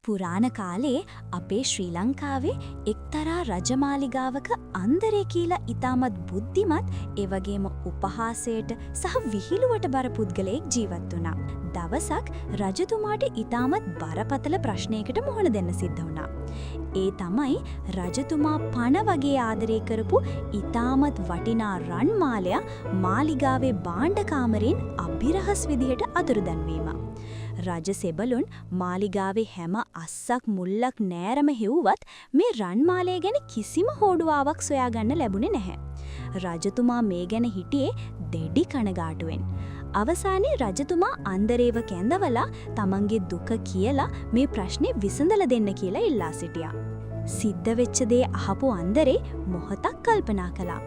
පුරාණ කාලේ අපේ ශ්‍රී ලංකාවේ එක්තරා රජමාලිගාවක අන්දරේ කියලා ඉතාමත් බුද්ධිමත් ඒ වගේම උපහාසයට සහ විහිළුවට බර පුද්ගලයෙක් ජීවත් වුණා. දවසක් රජතුමාට ඉතාමත් බරපතල ප්‍රශ්නයකට මුහුණ දෙන්න සිද්ධ වුණා. ඒ තමයි රජතුමා පණ වගේ ආදරය කරපු ඉතාමත් වටිනා රන් මාලයා මාලිගාවේ භාණ්ඩ කාමරයෙන් අභිරහස් විදිහට අතුරුදන්වීම. රජ සෙබළුන් මාලිගාවේ හැම අස්සක් මුල්ලක් නෑරම හෙව්වත් මේ රන්මාලය ගැන කිසිම හෝඩුවාවක් සොයාගන්න ලැබුණේ නැහැ. රජතුමා මේ ගැන හිටියේ දෙඩි කනගාටුවෙන්. අවසානයේ රජතුමා අන්දරේව කැඳවලා තමන්ගේ දුක කියලා මේ ප්‍රශ්නේ විසඳලා දෙන්න කියලා ඉල්ලා සිටියා. සිද්ධ වෙච්ච දේ අහපු අන්දරේ මොහොතක් කල්පනා කළා.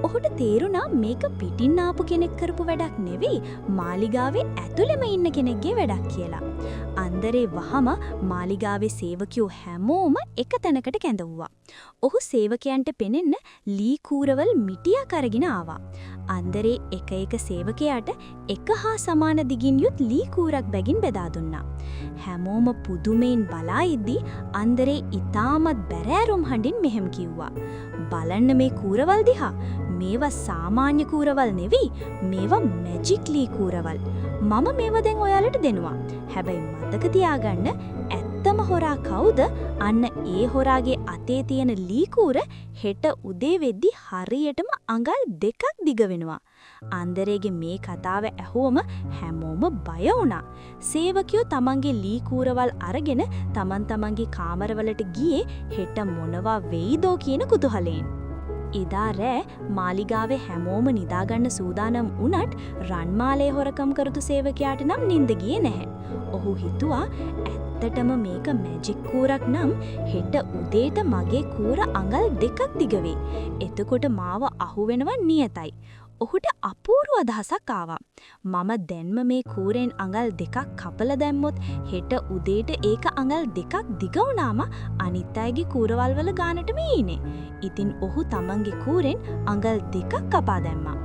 ඔහුට තේරුණා මේක පිටින් ආපු කෙනෙක් කරපු වැඩක් නෙවෙයි මාලිගාවේ ඇතුළෙම ඉන්න කෙනෙක්ගේ වැඩක් කියලා. අන්දරේ වහම මාලිගාවේ සේවකයෝ හැමෝම එක තැනකට කැඳවුවා. ඔහු සේවකයන්ට පෙනෙන්න ලී කූරවල් මිටියක් අරගෙන ආවා. අන්දරේ එක එක සේවකයාට එක හා සමාන දිගින් යුත් ලී කූරක් බැගින් බෙදා දුන්නා. හැමෝම පුදුමයෙන් බලා ඉද්දී අන්දරේ ඊටමත් බැරෑරුම් හඬින් මෙහෙම කිව්වා. බලන්න මේ කූරවල් දිහා. මේවා සාමාන්‍ය කූරවල් නෙවෙයි. මේවා මැජික් ලී කූරවල්. මම මේවා දැන් ඔයාලට දෙනවා. හැබැයි මතක තියාගන්න ඇත්තම හොරා කවුද? අන්න ඒ හොරාගේ අතේ තියෙන ලී කූර හෙට උදේ වෙද්දි හරියටම අඟල් 2ක් දිග වෙනවා. අන්දරේගේ මේ කතාව ඇහුවම හැමෝම බය වුණා. සේවකයෝ තමන්ගේ ලී කූරවල් අරගෙන තමන්ගේ කාමරවලට ගියේ හෙට මොනවා වෙයිදෝ කියන කුතුහලයෙන්. එදා රෑ මාලිගාවේ හැමෝම නිදාගන්න සූදානම් වුණත් රන්මාලේ හොරකම් කරතු සේවකයාට නම් නිින්ද ගියේ නැහැ. ඔහු හිතුවා ඇත්තටම මේක මැජික් කූරක් නම් හෙට උදේට මගේ කූර අඟල් 2ක් දිග වෙයි. එතකොට මාව අහුවෙනවා නියතයි. ඔහුට අපූර්ව අදහසක් ආවා. මම දැන්ම මේ කූරෙන් අඟල් 2ක් කපලා දැම්මොත් හෙට උදේට ඒක අඟල් 2ක් දිග වුණාම අනිත් අයගේ කූරවල් වල ගානටම ඊනේ. ඉතින් ඔහු තමන්ගේ කූරෙන් අඟල් 2ක් කපා දැම්මා.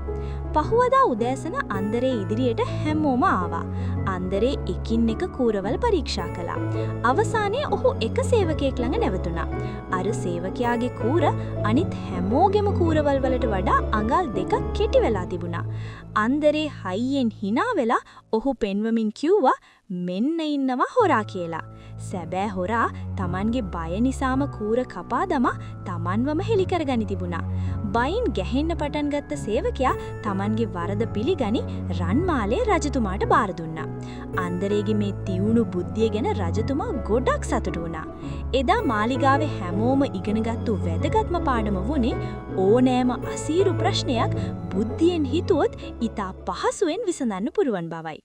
පහුවදා උදෑසන අන්දරේ ඉදිරියට හැමෝම ආවා. අන්දරේ එකින් එක කූරවල් පරීක්ෂා කළා. අවසානයේ ඔහු එක සේවකයෙක් ළඟ නැවතුණා. අර සේවකයාගේ කූර අනිත් හැමෝගෙම කූරවල් වලට වඩා අඟල් 2ක් කෙටි වෙලා තිබුණා. අන්දරේ හයියෙන් hina වෙලා ඔහු පෙන්වමින් කිව්වා මෙන්න ඉන්නවා හොරා කියලා. සැබෑ හොරා Tamanගේ බය නිසාම කූර කපා දමා Tamanවම හෙලි කරගනි තිබුණා. බයින් ගැහෙන්න පටන් ගත්ත සේවකයා Tamanගේ වරද පිළිගනි රන්මාලේ රජතුමාට බාර දුන්නා. අන්දරේගේ මේ තියුණු බුද්ධිය ගැන රජතුමා ගොඩක් සතුටු වුණා. එදා මාලිගාවේ හැමෝම ඉගෙනගත්තු වැදගත්ම පාඩම වුණේ ඕනෑම අසීරු ප්‍රශ්නයක් බුද්ධියෙන් හිතුවොත් ඉතා පහසුවෙන් විසඳන්න පුරුවන් බවයි.